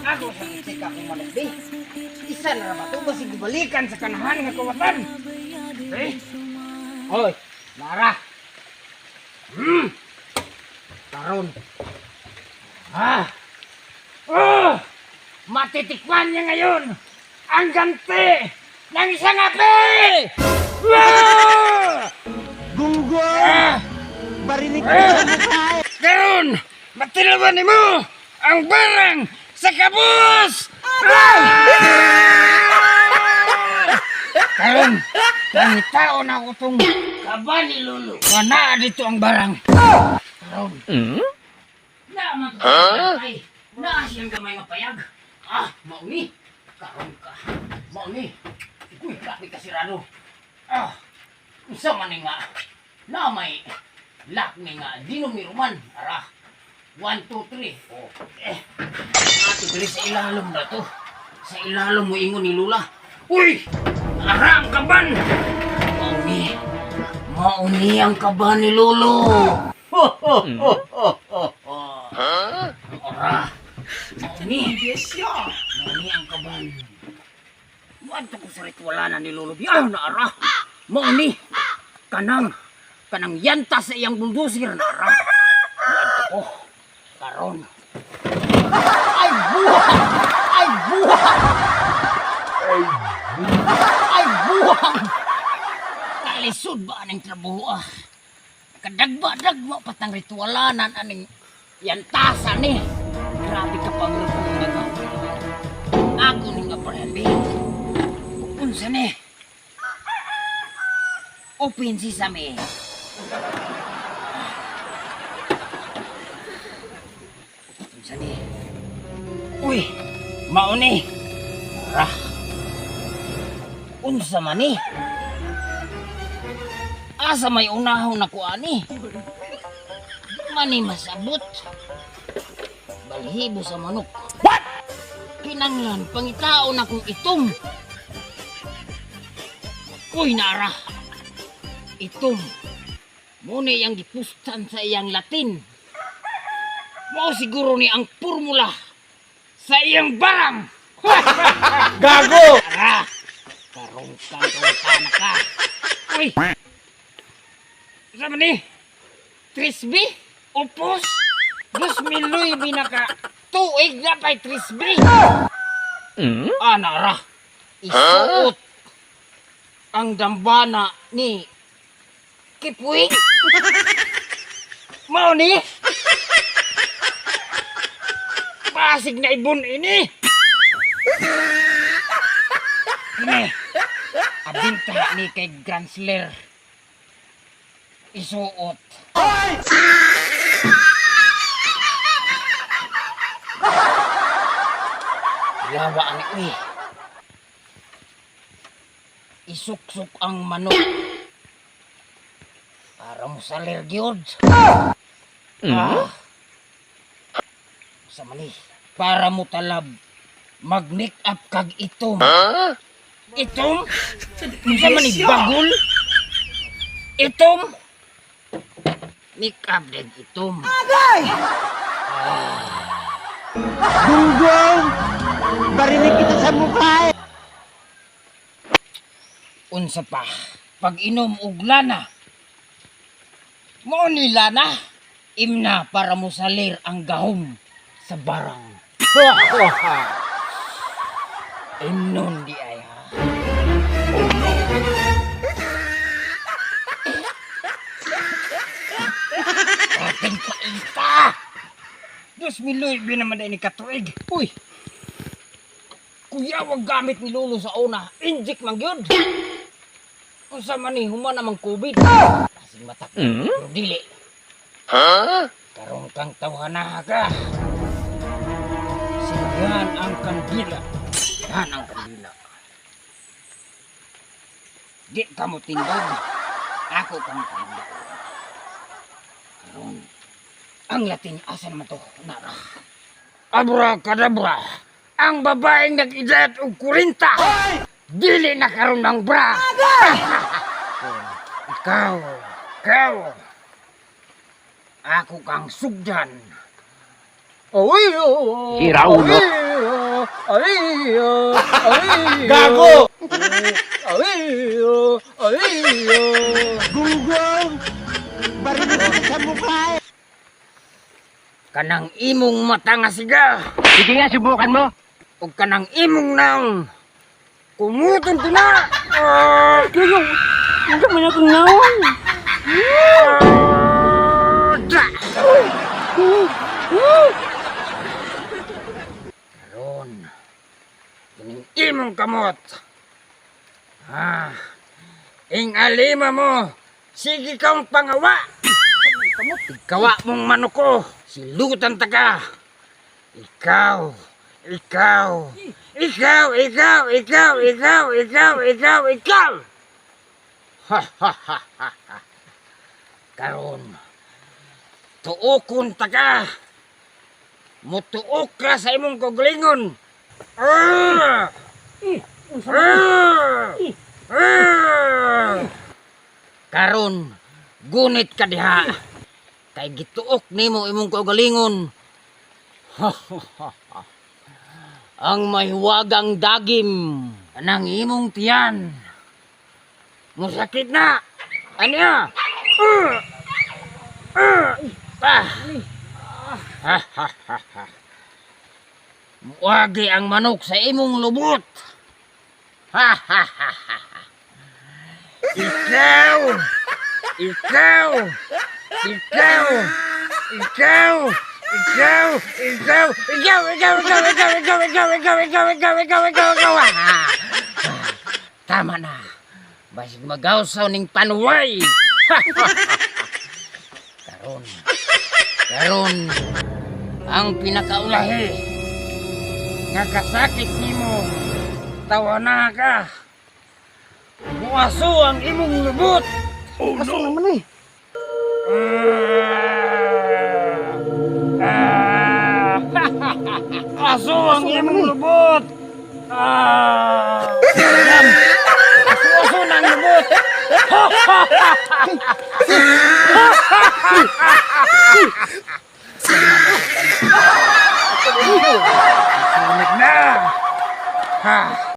Ako sa isika kong malagdi. Isa na naman ito basig dibalikan sa kanahan nga kawatan. Hoy, Lara. Karon. Matitikman niya ngayon ang ganti ng isang api! Gunggong! Barinig ka sa mukha! Karon, matilawan mo ang barang sa kabus! Karon, pangitao na ko itong kaba ni Lolo. Wala dito ang barang. Karon, naman ko ay naasiyang gamay nga payag. Mauni. Karon ka. Mauni. Uy, grabe ka sirado. Isa man nga. Na may lock ni nga. Dinumiruman. Ara. 1, 2, 3. Ato dali sa ilalom na to. Sa ilalom mo ingon ni Lula. Uy! Ara ang kaban! Mauni. Mauni ang kaban ni Lolo. Ara. Mauni. Mauni ang kaban. Wadto ko sa ritualanan ni Lolo. Biyaw na ara. Mauni. Kanang yanta sa iyang buldusir na ara. Wadto ko. Karon. Ay buwang! Ay buwang! Ay buwang! Kalisod ba aning trabaho Kadagba-dagba patang ritualanan aning yantasa ni. Grabe ka pang ritualanan. Ako ning aprehend. Unsa ni? Open si Sami. Unsa ni? Uy, mauni. Rah. Unsa man ni? Asa may unahon na ko ani? Mani masabot. Balhibo sa manok. What? Kinanglan, pangitao na kong itom. Uy, Nara. Itom. Muna iyang gipustan sa iyang Latin. Mao siguro ni ang formula sa iyang barang. Gago! Nara. Karungkang na ka. Uy. Sama ni? Trisby? Opos? Dos miloy binaka. Tuig na pa'y Trisby. Nara. Isuot ang dambana ni Kipwing. Mao ni? Pasig na ibon ini. Ini. Abinta ni kay Grand Slayer. Isuot. Yawa ang iwi. Isuksok ang manok. Para mo sa lergyod. Sa mali. Para mo talab. Mag-make up kag itom. Itom? Sa mani bagol? Itom? Make up din itom. Agay! Gunggong! Barinig kita sa mukha eh! Unsa pa, pag inom og lana. Mo ni lana, imna para mo salir ang gahom sa barang. Inon di ay ha. Ating kaita! Dos miloy binaman ni katuig. Uy! Kuya, wag gamit ni Lolo sa una. Injik man gyud. Unsa man ni human namang COVID. Kasing matak. Pero dili. Karong kang tawhana ka. Sinyan ang kandila. Yan ang kandila. Di ka mo tindag. Ako kang tindag. Karong ang Latin asa naman to. Nara. Abracadabra. Ang babaeng nag-edad og 40. Dili na karon ng bra. Ikaw. ako kang sugdan. Awiyo! Sira ulo. Awiyo! Gago! Awiyo! Awiyo! Gunggong! Barinig kita sa mukha eh. Kanang imong mata nga siga. Sige nga, subukan mo. O kanang imong nang. Kumuton to na! Gunggong! Huwag ka man akong naon. Karon, kining imong kamot. Ing alima mo, sige kang pangawa. Ikawa mong manuko, silutan ta ka. Ikaw. Karon, tuokon ta ka. Mutuok ka sa imong kagalingon. Karon, gunit ka diha. Kay gituok nimo imong kagalingon. Ang mahiwagang dagim anang imong tiyan. Musakit na. Ano ya? Muagi ang manok sa imong lubot. Tama na. Basig magawsaw ning panuway. Karon ang pinakaulahi nga kasakit nimo, tawana ka. Muaso ang imong lubot. Kaso naman eh. Aso ang imong lubot. Aso ng lubot.